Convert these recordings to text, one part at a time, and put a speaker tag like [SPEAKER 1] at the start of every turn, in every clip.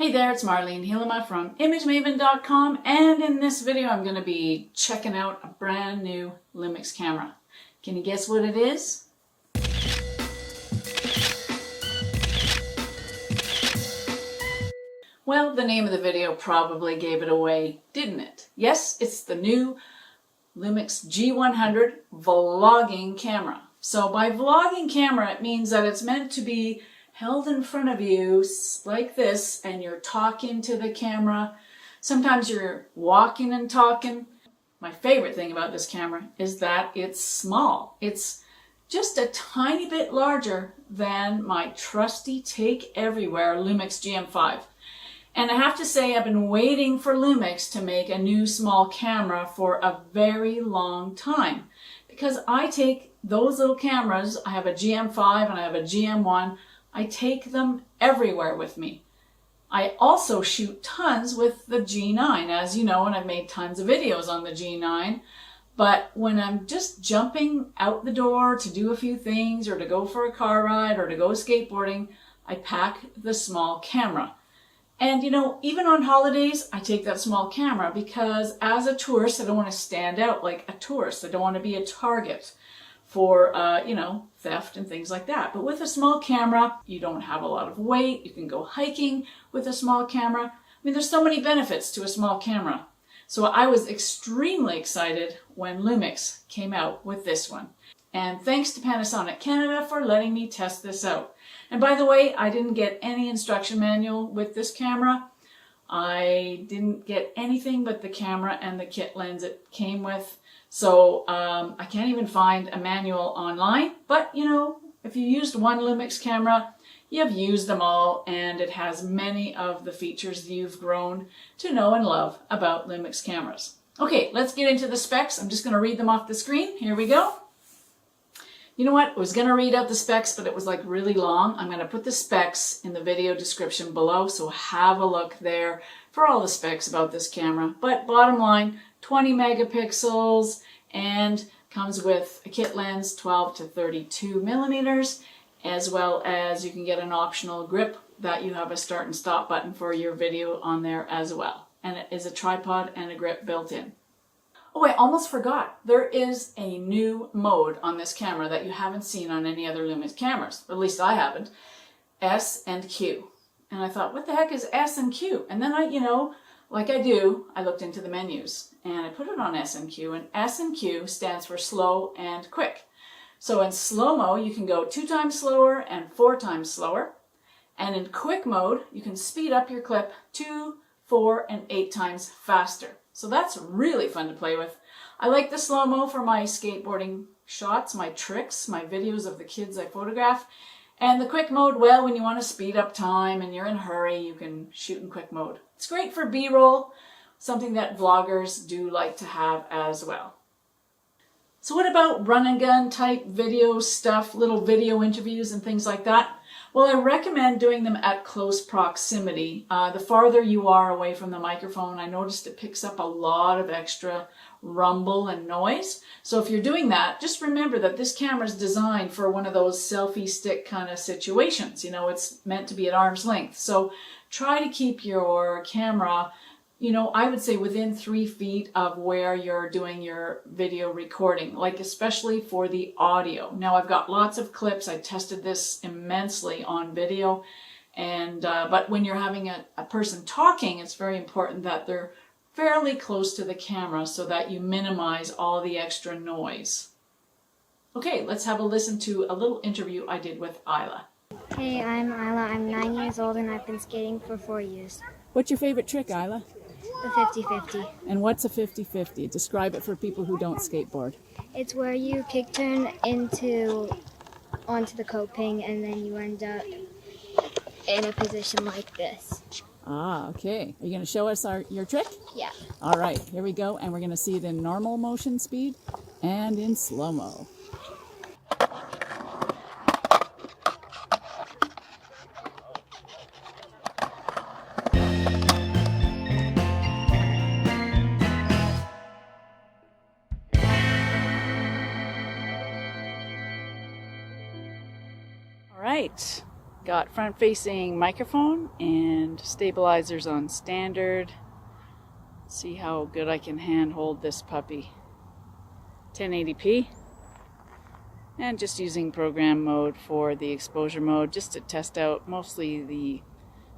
[SPEAKER 1] Hey there, it's Marlene Hielema from ImageMaven.com, and in this video I'm going to be checking out a brand new Lumix camera. Can you guess what it is? Well, the name of the video probably gave it away, didn't it? Yes, it's the new Lumix G100 vlogging camera. So by vlogging camera, it means that it's meant to be held in front of you like this, and you're talking to the camera. Sometimes you're walking and talking. My favorite thing about this camera is that it's small. It's just a tiny bit larger than my trusty Take Everywhere Lumix GM5. And I have to say, I've been waiting for Lumix to make a new small camera for a very long time, because I take those little cameras, I have a GM5 and I have a GM1, I take them everywhere with me. I also shoot tons with the G9, as you know, and I've made tons of videos on the G9. But when I'm just jumping out the door to do a few things, or to go for a car ride, or to go skateboarding, I pack the small camera. And you know, even on holidays, I take that small camera because as a tourist, I don't want to stand out like a tourist. I don't want to be a target for, theft and things like that. But with a small camera, you don't have a lot of weight. You can go hiking with a small camera. I mean, there's so many benefits to a small camera. So I was extremely excited when Lumix came out with this one. And thanks to Panasonic Canada for letting me test this out. And by the way, I didn't get any instruction manual with this camera. I didn't get anything but the camera and the kit lens it came with. So I can't even find a manual online. But you know, if you used one Lumix camera, you've used them all, and it has many of the features you've grown to know and love about Lumix cameras. Okay, let's get into the specs. I'm just going to read them off the screen. Here we go. You know what? I was going to read out the specs, but it was like really long. I'm going to put the specs in the video description below, so have a look there for all the specs about this camera. But bottom line, 20 megapixels, and comes with a kit lens 12 to 32 millimeters, as well as you can get an optional grip that you have a start and stop button for your video on there as well. And it is a tripod and a grip built in. Oh, I almost forgot. There is a new mode on this camera that you haven't seen on any other Lumix cameras. At least I haven't. S and Q. And I thought, what the heck is S and Q? And then like I do, I looked into the menus and I put it on S and Q. And S and Q stands for slow and quick. So in slow-mo, you can go 2 times slower and 4 times slower. And in quick mode, you can speed up your clip 2, 4, and 8 times faster. So that's really fun to play with. I like the slow-mo for my skateboarding shots, my tricks, my videos of the kids I photograph. And the quick mode, well, when you want to speed up time and you're in a hurry, you can shoot in quick mode. It's great for B-roll, something that vloggers do like to have as well. So what about run and gun type video stuff, little video interviews and things like that? Well, I recommend doing them at close proximity. The farther you are away from the microphone, I noticed it picks up a lot of extra rumble and noise. So if you're doing that, just remember that this camera is designed for one of those selfie stick kind of situations. You know, it's meant to be at arm's length. So try to keep your camera, I would say within 3 feet of where you're doing your video recording, like especially for the audio. Now I've got lots of clips. I tested this immensely on video, and but when you're having a person talking, it's very important that they're fairly close to the camera so that you minimize all the extra noise. Okay, let's have a listen to a little interview I did with Isla.
[SPEAKER 2] Hey, I'm Isla. I'm 9 years old and I've been skating for 4 years.
[SPEAKER 1] What's your favorite trick, Isla?
[SPEAKER 2] The 50-50.
[SPEAKER 1] And what's a 50-50? Describe it for people who don't skateboard.
[SPEAKER 2] It's where you kick turn onto the coping and then you end up in a position like this.
[SPEAKER 1] Ah, okay. Are you going to show us your trick?
[SPEAKER 2] Yeah.
[SPEAKER 1] All right, here we go. And we're going to see it in normal motion speed and in slow-mo. All right. Got front-facing microphone and stabilizers on standard. See how good I can handhold this puppy. 1080p. And just using program mode for the exposure mode just to test out mostly the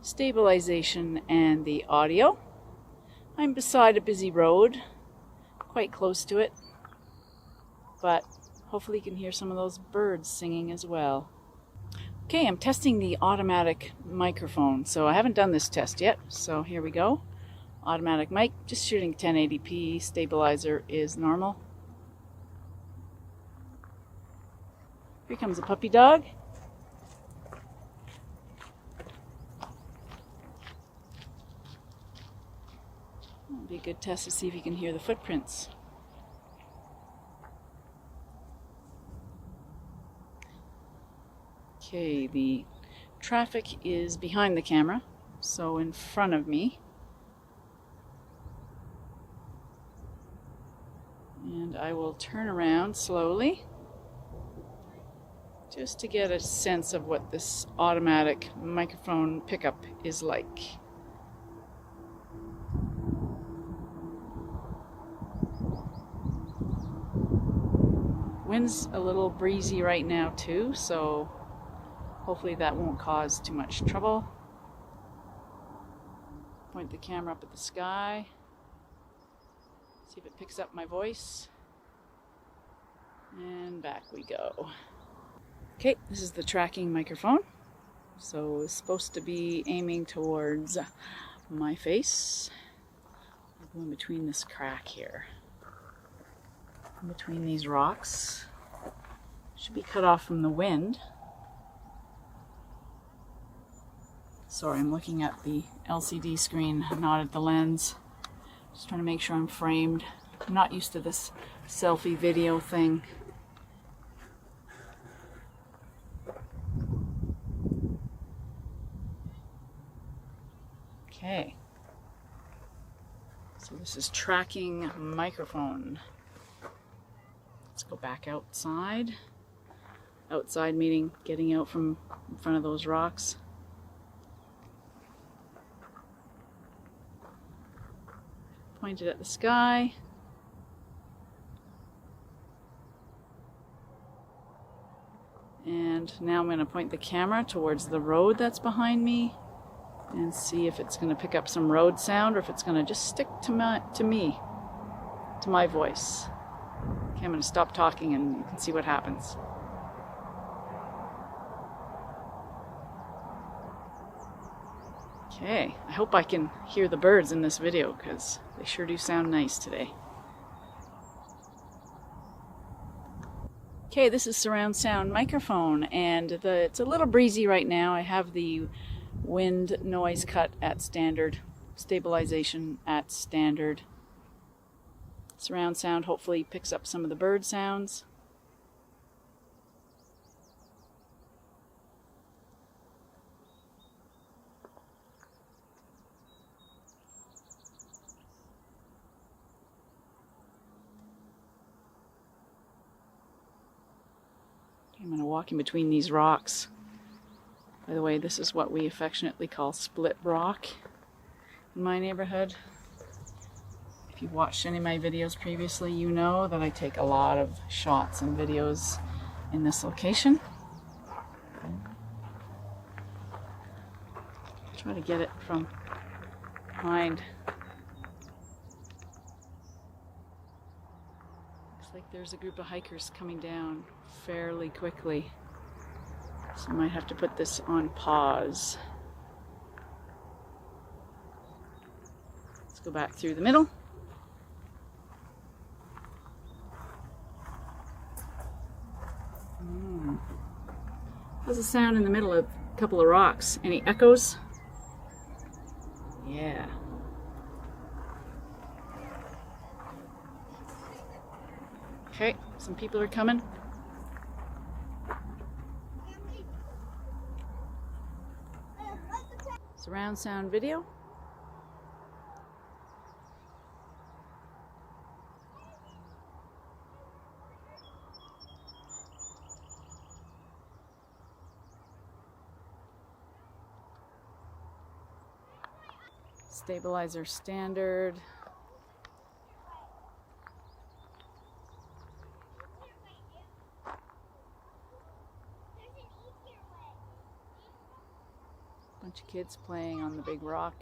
[SPEAKER 1] stabilization and the audio. I'm beside a busy road, quite close to it, but hopefully you can hear some of those birds singing as well. Okay, I'm testing the automatic microphone. So I haven't done this test yet, so here we go. Automatic mic, just shooting 1080p, stabilizer is normal. Here comes a puppy dog. That'll be a good test to see if you can hear the footprints. Okay, the traffic is behind the camera, so in front of me. And I will turn around slowly just to get a sense of what this automatic microphone pickup is like. Wind's a little breezy right now too, so hopefully that won't cause too much trouble. Point the camera up at the sky. See if it picks up my voice. And back we go. Okay, this is the tracking microphone. So it's supposed to be aiming towards my face. I'll go in between this crack here. In between these rocks. Should be cut off from the wind. Sorry, I'm looking at the LCD screen, not at the lens. Just trying to make sure I'm framed. I'm not used to this selfie video thing. Okay. So this is tracking microphone. Let's go back outside. Outside meaning getting out from in front of those rocks. Pointed at the sky. And now I'm going to point the camera towards the road that's behind me and see if it's going to pick up some road sound or if it's going to just stick to my voice. Okay, I'm going to stop talking and you can see what happens. Okay, I hope I can hear the birds in this video because they sure do sound nice today. Okay, this is surround sound microphone and it's a little breezy right now. I have the wind noise cut at standard, stabilization at standard. Surround sound hopefully picks up some of the bird sounds. I'm going to walk in between these rocks. By the way, this is what we affectionately call split rock in my neighborhood. If you've watched any of my videos previously, you know that I take a lot of shots and videos in this location. Try to get it from behind. Looks like there's a group of hikers coming down fairly quickly. So I might have to put this on pause. Let's go back through the middle. How's the sound in the middle of a couple of rocks? Any echoes? Yeah. Okay, some people are coming. Surround sound video. Stabilizer standard. Bunch of kids playing on the big rock.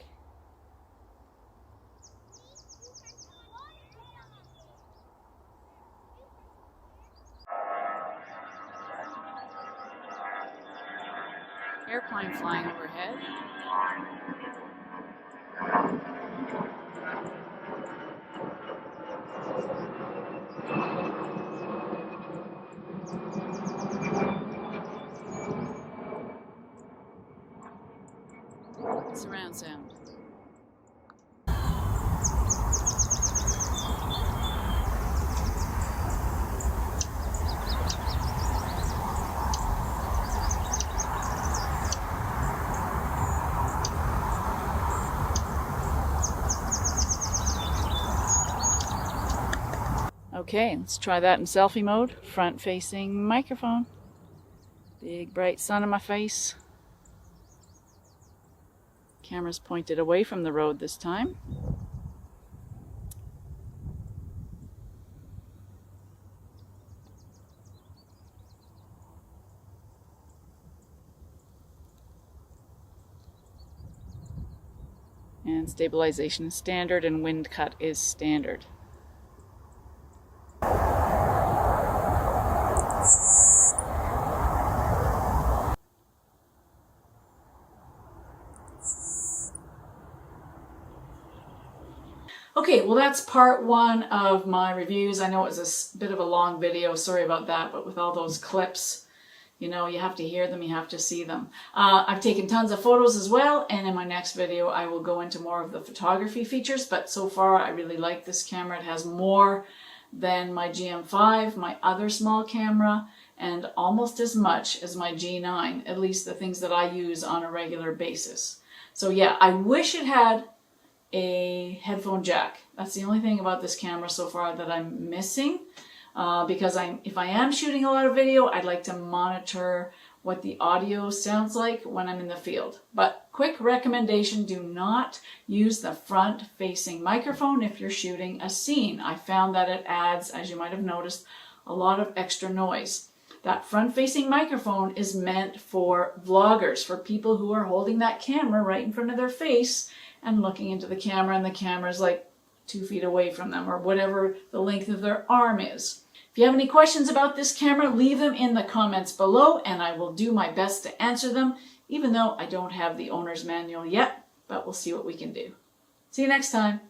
[SPEAKER 1] Airplane flying overhead. Surround sound. Okay, let's try that in selfie mode. Front-facing microphone. Big bright sun in my face. Camera's pointed away from the road this time. And stabilization is standard and wind cut is standard. Okay, well that's part one of my reviews. I know it was a bit of a long video, sorry about that, but with all those clips, you know, you have to hear them, you have to see them. I've taken tons of photos as well, and in my next video I will go into more of the photography features, but so far I really like this camera. It has more than my GM5, my other small camera, and almost as much as my G9, at least the things that I use on a regular basis. So yeah, I wish it had a headphone jack. That's the only thing about this camera so far that I'm missing, because if I am shooting a lot of video, I'd like to monitor what the audio sounds like when I'm in the field. But quick recommendation, do not use the front-facing microphone if you're shooting a scene. I found that it adds, as you might have noticed, a lot of extra noise. That front-facing microphone is meant for vloggers, for people who are holding that camera right in front of their face and looking into the camera, and the camera's like 2 feet away from them, or whatever the length of their arm is. If you have any questions about this camera, leave them in the comments below, and I will do my best to answer them, even though I don't have the owner's manual yet, but we'll see what we can do. See you next time.